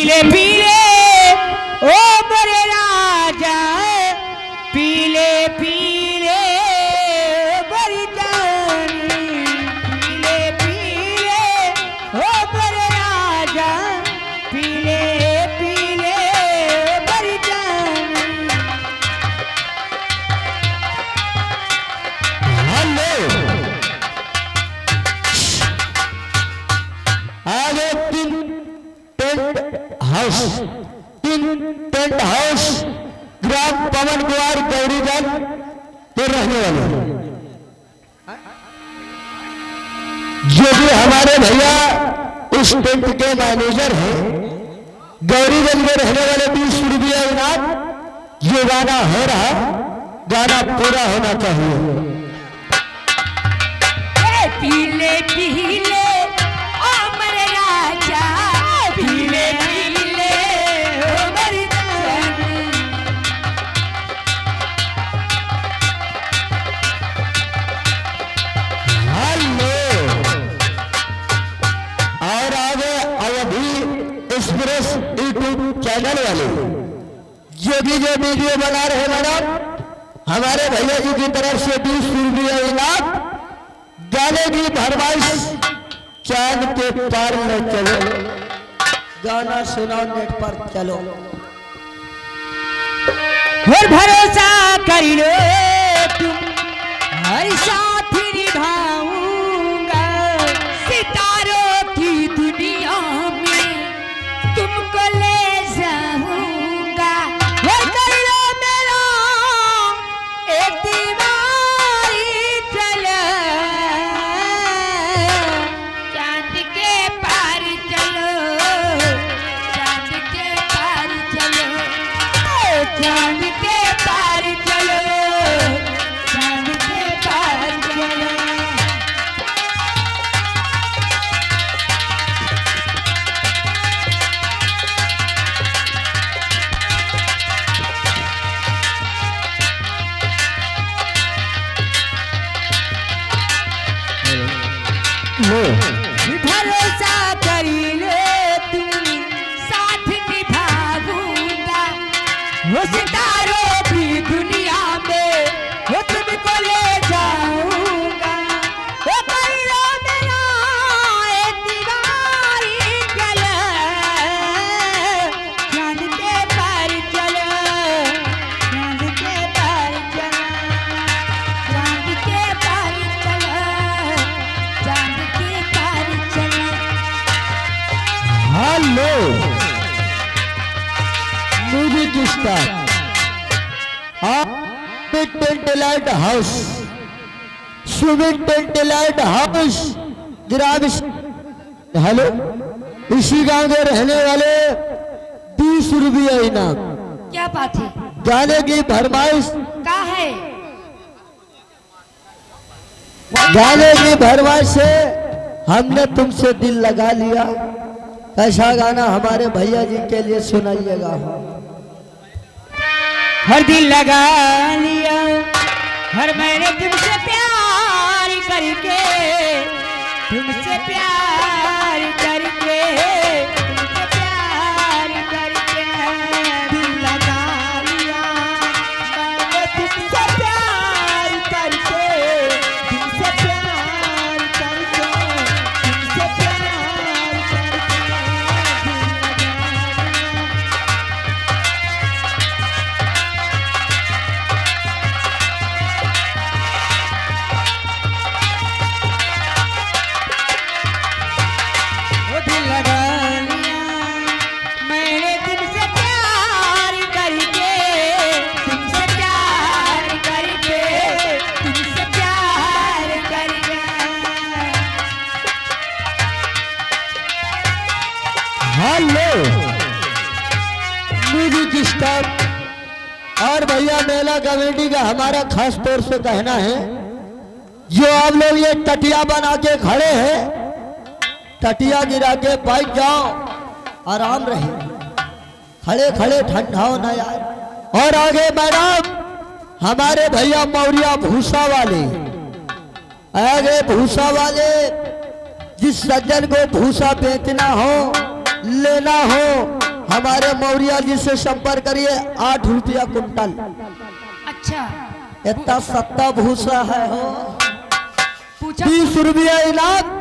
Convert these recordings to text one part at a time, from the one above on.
पीले पीले ओ बड़े राजा पीले पीले बड़ी जानी पीले पीले ओ बड़े राजा पीले पीले बड़ी जानी। हेलो आगे टेंट हाउस ग्राम पवन कुमार गौरीगंज के रहने वाले जो भी हमारे भैया उस टेंट के मैनेजर हैं, गौरीगंज में रहने वाले 20 रुपये इनाम। ये गाना हो रहा, गाना पूरा होना चाहिए। पीले पीले अमर राजा पीले पीले अमर जानी। हेलो और आगे अवधि एक्सप्रेस यूट्यूब चैनल वाले जो वीडियो बना रहे मैडम, हमारे भैया जी की तरफ से 20 रुपये इनाम। गाने की फरमाइश चांद के पार में चलो, गाना सुनाओ नेट पर चलो। और भरोसा कर लो तुम हर साथ निभाऊंगा सितारों की दुनिया में तुमको ले जाऊंगा। और कर लो मेरा एक दीवारी चलो चांद के पार चलो चांद के पार चलो चांद के पार चलो चांद के पार चलो। भरोसा कर लो तुम साथ निभाऊंगा वो सितारों की दुनिया में वो तुमको ले जाऊंगा। वो कर लो मेरा एक दीवारी चलो चांद के पार चलो चांद के पार चलो चांद के पार चलो चांद के पार चलो। Hello music star tent light house Sumit tent light house ग्राम। हेलो इसी गांव के रहने वाले 20 रुपये इनाम। क्या बात है गाने की फरमाइश का है गाने की फरमाइश से हमने तुमसे दिल लगा लिया। ऐसा गाना हमारे भैया जी के लिए सुनाइएगा। हर दिल लगा लिया हर मैंने तुमसे प्यार करके तुमसे प्यार करके तुमसे प्यार करके दिल लगा लिया मैंने तुमसे प्यार करके तुमसे प्यार करके तुमसे प्यार करके दिल लगा लिया मैंने तुमसे प्यार करके तुमसे प्यार करके तुमसे प्यार करके। हेलो म्यूजिक स्टार और भैया मेला कमेटी का हमारा खास तौर से कहना है, जो आप लोग ये टटिया बना के खड़े हैं, टटिया गिरा के बैठ जाओ, आराम रहे, खड़े खड़े ठंडा हो ना यार। और आगे मैडम हमारे भैया मौर्या भूसा वाले, आगे भूसा वाले जिस सज्जन को भूसा बेचना हो लेना हो हमारे मौर्या जी से संपर्क करिए। 8 रुपया कुंटल। अच्छा इतना सत्ता भूसा है हो। पूछा 20 रुपया इनाम।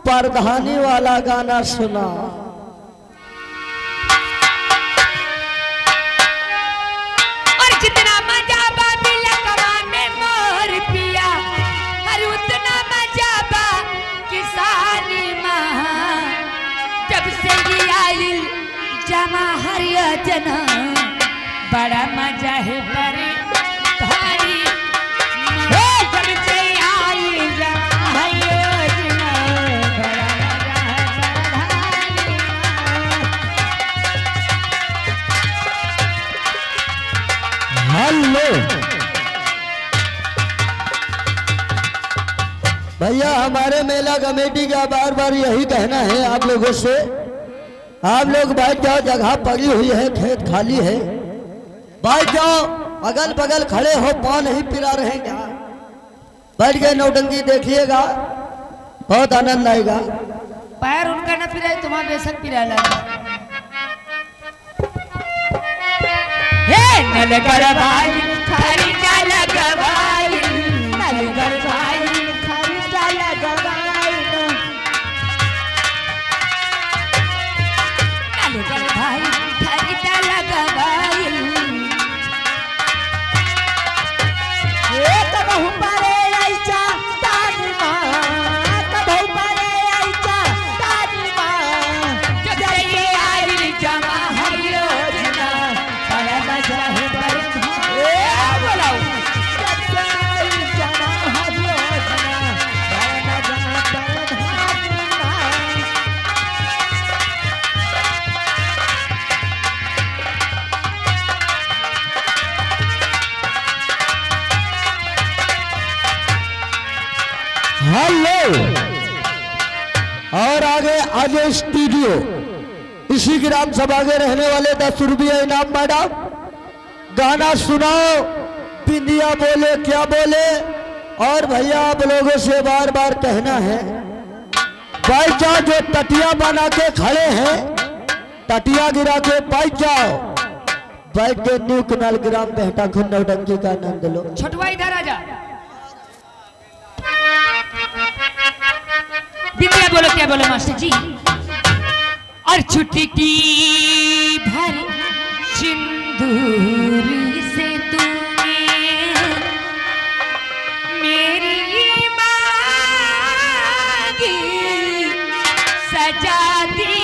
प्रधानी वाला गाना सुना। और जितना मजा बा बिलकवा में मोर पिया, हर उतना मजा बा किसानी माँ। जब से ये आई जमा हर योजना, बड़ा मजा है पर भारी माँ। जब से आई जमा हर योजना, बड़ा मजा है पर भारी माँ। हेलो भैया, हमारे मेला कमेटी का बार बार यही कहना है आप लोगों से, आप लोग बैठ जाओ, जगह पड़ी हुई है, खेत खाली है, बैठ जाओ। अगल बगल खड़े हो, पाँव नहीं पिला रहे क्या? बैठ गए, नौटंकी देखिएगा, बहुत आनंद आएगा। पैर उनका न पिराए, तुम्हारा बेशक पिरा लगा। हे नलगर भाई खरीदा लगवाई, नलगर भाई खरीदा लगवाई, नलगर भाई खरीदा लगवाई। ए कबहू पारे आइचा तानी माँ, कबहू पारे आइचा तानी माँ। जब से ये आई जमा हर योजना, बड़ा मजा है पर बोलाओ। जब से आई जमा हर योजना, बड़ा मजा है पर माँ। हेलो और आगे आज स्टूडियो, इसी ग्राम सभा के रहने वाले 10 रुपया इनाम। मैडम गाना सुनाओ, बिंदिया बोले क्या बोले। और भैया आप लोगों से बार बार कहना है, बैठ जाओ, जो टटिया बना के खड़े हैं, टटिया गिरा के बैठ जाओ। बैठ के न्यू कनाल ग्राम बेहटा खुन नौटंकी का आनंद लो। छोटवा इधर आ जा। बिंदिया बोलो क्या बोलो मास्टर जी। और चुटकी भर सिंदूर से तूने मेरी मांगी सजा दी।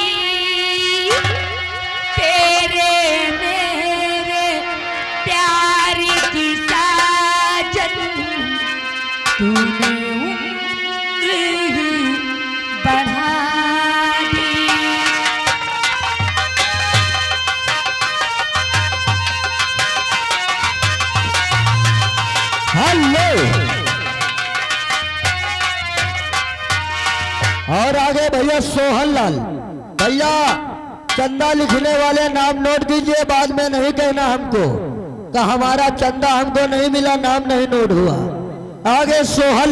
तेरे मेरे प्यार की साजन, तूने उम्र बढ़ा दी। हेलो और आगे भैया सोहन लाल भैया, चंदा लिखने वाले नाम नोट कीजिए, बाद में नहीं कहना हमको कि हमारा चंदा हमको नहीं मिला, नाम नहीं नोट हुआ। आगे सोहन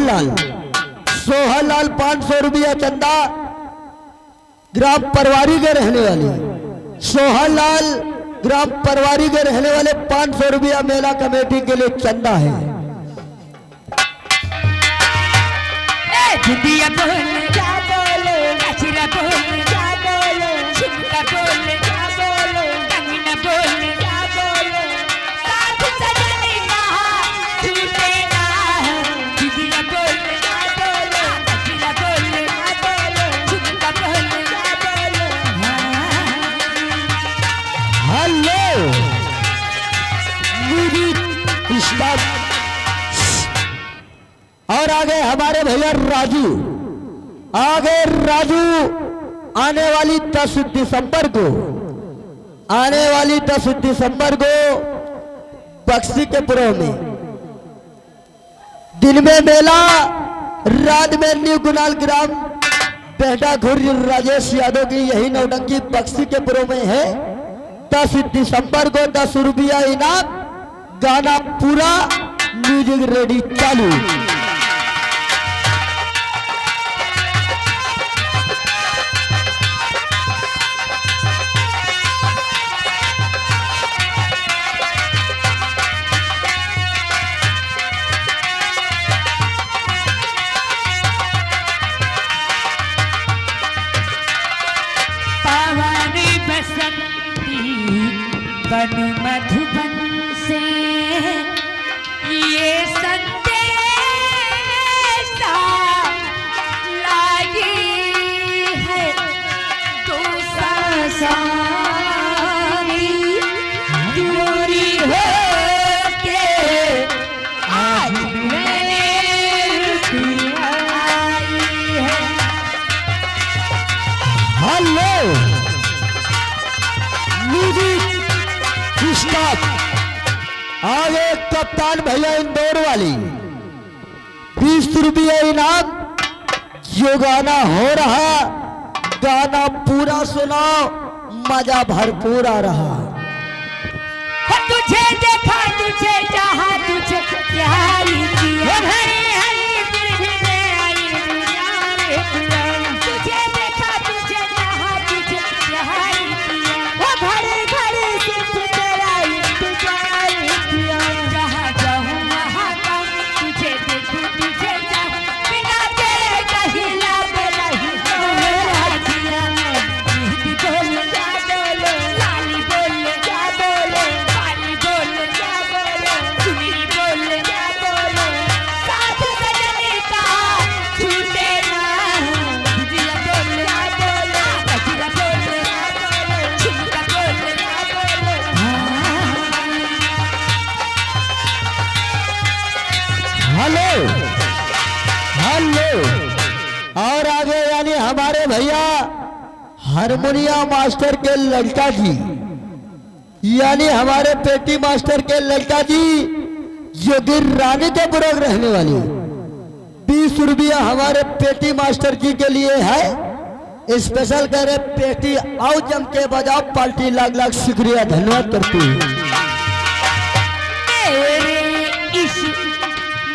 लाल 500 रुपया चंदा, ग्राम परवारी के रहने वाले सोहन लाल, ग्राम परवारी के रहने वाले 500 रुपया मेला कमेटी के लिए चंदा है। बिंदिया बोले क्या बोले, नचरा बोले क्या बोले, झुमका बोले क्या बोले, कंगना बोले क्या बोले, साथ सजने का झूठे ना। बिंदिया बोले क्या बोले, नचरा बोले क्या बोले, झुमका बोले क्या बोले। हेलो मेरी स्टाफ और आगे हमारे भैया राजू, आगे राजू आने वाली 10 दिसंबर को, आने वाली 10 दिसंबर को बक्सी के पुरों में दिन में मेला, रात में न्यू कुनाल ग्राम बेहटा खुर्ज राजेश यादव की यही नौटंकी बक्सी के पुरों में है। 10 दिसंबर को 10 रुपया इनाम, गाना पूरा, म्यूजिक रेडी चालू। बन मधुबन से ये संदेशा लाई है तू सारी दूरी हो के आज मैंने आई है। Hello music stop. आगे कप्तान भैया इंदौर वाली 20 रुपये इनाम। जो गाना हो रहा गाना पूरा सुनाओ, मजा भरपूर आ रहा। तुझे देखा तुझे चाहा तुझे प्यार किया तुझे देखा तुझे चाहा तुझे प्यार किया वो घड़ी घड़ी सिर्फ तेरा इंतजार किया। जहाँ जाऊँ वहाँ जाऊँ तुझे देखूँ तुझे चाहूँ बिना तेरे कहीं लागे नहीं मेरा जिया। मेहंदी बोले जा बोले लाली बोले जा बोले पानी बोले जा बोले चुनरी बोले जा बोले साथ सजने का छूटे ना दिया बोले जा बोले कचरा बोले जा बोले झुमका बोले जा बोले। Hello hello. और आगे यानी हमारे भैया हारमोनिया मास्टर के लड़का जी, यानी हमारे पेटी मास्टर के लड़का जी योगी रानी के बुरग रहने वाली 20 रुपया हमारे पेटी मास्टर जी के लिए है। स्पेशल कह रहे पेटी आओ जम के बजाओ, पार्टी लाख लाख शुक्रिया धन्यवाद करती हूँ। मेरे इस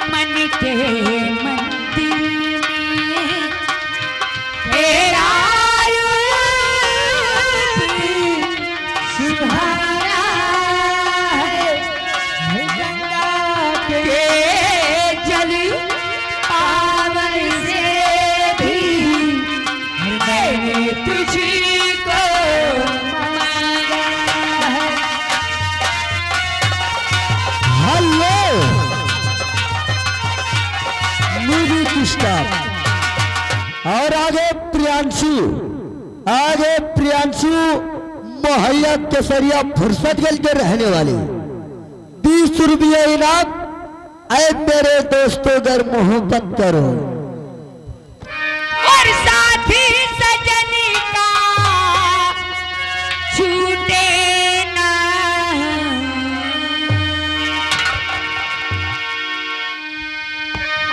मन के मंदिर में तेरा रूप सुहाना है। गंगा के जल पावन से भी मैंने तुझको मांगा है। Hello music star. और आगे प्रियांशु मोहैया केसरिया फुर्सतगंज के रहने वाले 20 रुपये इनाम। ऐ मेरे दोस्तों अगर मोहब्बत करो और साथी सजनी का छूटे ना।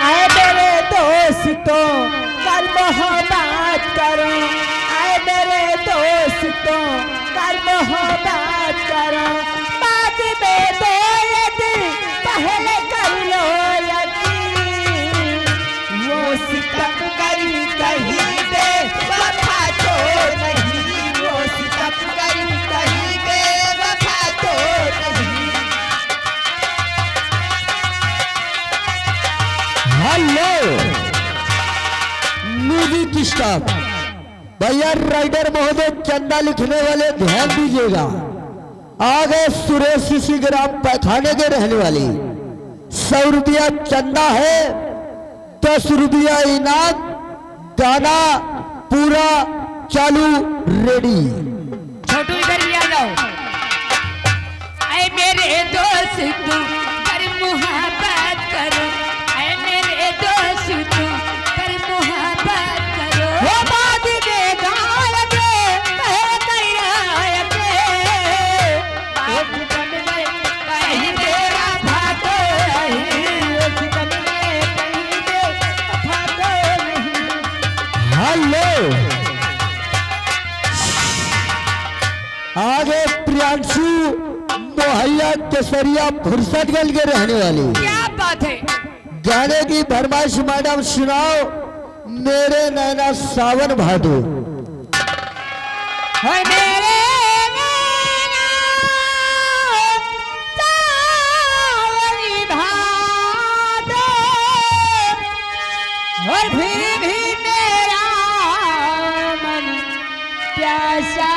आए मेरे दोस्तों कर मोहब्बत करो आए मेरे दोस्तों कर मोहब्बत करो बाद में दो यदि पहले कर लो यकीन। वो सितम करी कहीं पे वफा तो नहीं वो सितम करी कहीं पे वफा तो नहीं। Hello music staff. भैया राइडर महोदय चंदा लिखने वाले ध्यान दीजिएगा। आगे सुरेश सी ग्राम पैखाने के रहने वाली 100 रुपया चंदा है, 10 रुपया इनाम। गाना पूरा चालू रेडी। छोटू इधर भी आ जाओ। ऐ मेरे दोस्त तू कर मुहब्बत करो ऐ मेरे दोस्त तू कर मुहब्बत करो। हो बाद में गायके कहे कहीं आयके बात बन गए कहीं मेरा भातो नहीं सितम में कहीं दे भातो नहीं। हेलो आगे प्रियांशु मोहैया केसरिया फुर्सतगंज के रहने वाली क्या बात है। गाने की फरमाइश मैडम सुनाओ मेरे नैना सावन भादो। हाय मेरे नैना सावरी भादो और फिर भी मेरा मन प्यासा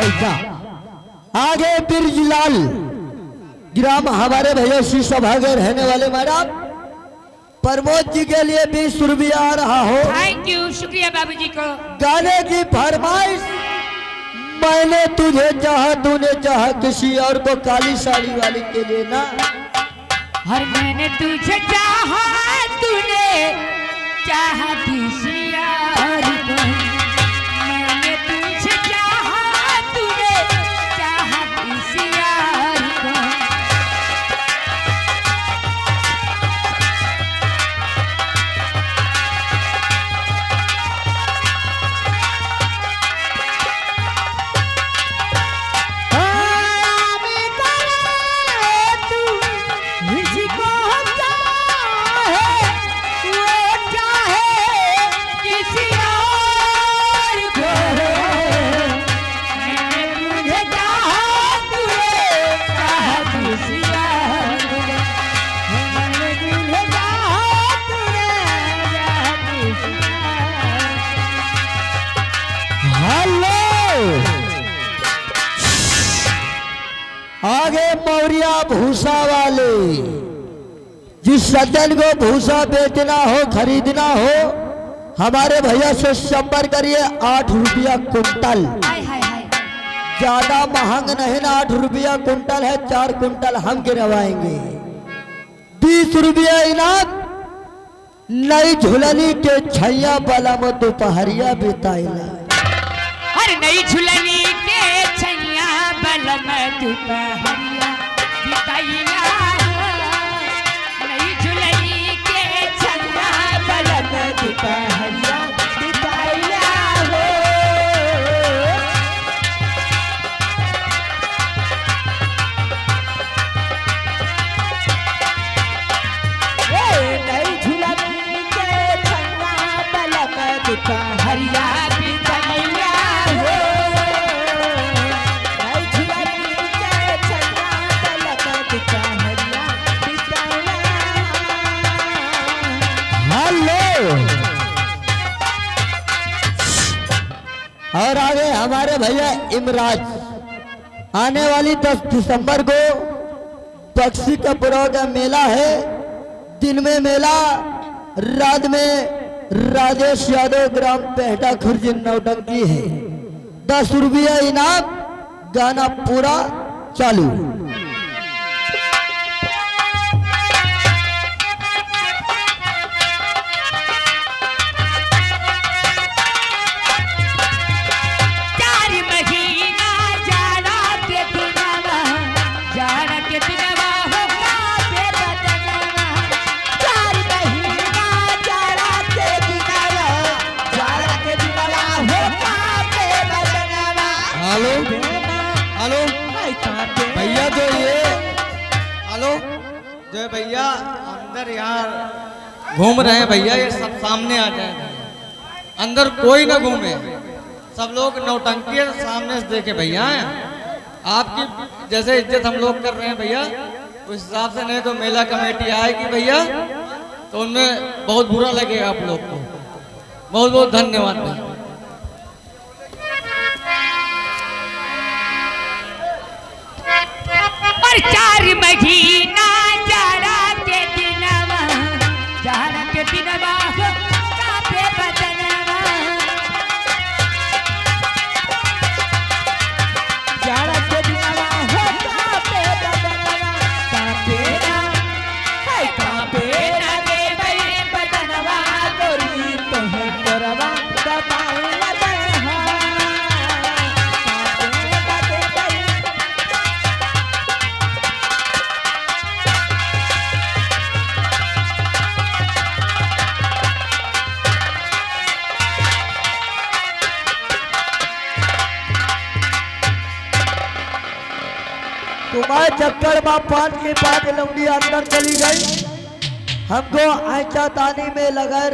ऐसा आगे बिरजलाल ग्राम हमारे भैया श्री सभा के रहने वाले मैडम प्रमोद जी के लिए 20 रुपया आ रहा हो। थैंक यू, शुक्रिया बाबूजी को। गाने की फरमाइश मैंने तुझे चाहा तूने चाहा किसी और को, काली साड़ी वाली के लिए ना। और मैंने तुझे चाहा तूने चाहा किसी और को, मैंने तुझे चाहा तूने चाहा किसी और को। आगे मौरिया भूसा वाले, जिस सज्जन को भूसा बेचना हो खरीदना हो हमारे भैया से संपर्क करिए। 8 रुपया कुंटल, ज्यादा महंग नहीं ना, 8 रुपया कुंटल है, 4 कुंटल हम गिरवाएंगे। 20 रुपया इनाम, नई झुलनी के छैया वाला में दोपहरिया बिताइला। अरे नई झुलनी के छैया वाला में दोपहरिया बिताइला, नई झुलनी के छैया वाला में दोपहरिया बिताइला हो। नई झुलनी के छैया वाला में दोपहरिया बिताइला हो। नई झुलनी के छैया वाला में दोपहरिया बिताइला। हेलो, और आगे हमारे भैया इमराज, आने वाली 10 दिसंबर को पक्षी कपड़ों का मेला है। दिन में मेला, रात में राजेश यादव ग्राम पेहटा खुर्ज नौटंकी है। 10 रुपया इनाम, गाना पूरा चालू। चार महीना जाड़ा के दिनवा, जाड़ा के दिनवा हो कापे बदनवा। 4 महीना जाड़ा के दिनवा, जाड़ा के दिनवा हो कापे बदनवा। हेलो हेलो भैया, जो ये हेलो जो भैया अंदर यहाँ घूम रहे हैं भैया, ये सब सामने आ जाए, अंदर कोई ना घूमे, सब लोग नौटंकी है, सामने से देखे भैया। आपकी जैसे इज्जत हम लोग कर रहे हैं भैया, उस हिसाब से नहीं तो मेला कमेटी आएगी भैया तो उनमें बहुत बुरा लगेगा आप लोग को। बहुत बहुत धन्यवाद भैया। और 4 महीना जाड़ा के दिनवा, जाड़ा के दिनवा हो कापे बदनवा। जाड़ा के दिनवा हो कापे बदनवा, कापे ना, हाय कापे ना रे मेरे बदनवा, गोरी तोहे तोरवा दबाइला दहा। कापे बदे तुम्हारे चक्कर में 5 की 5 लौंडी अंदर चली गई, हमको ऐसा तानी में लगाए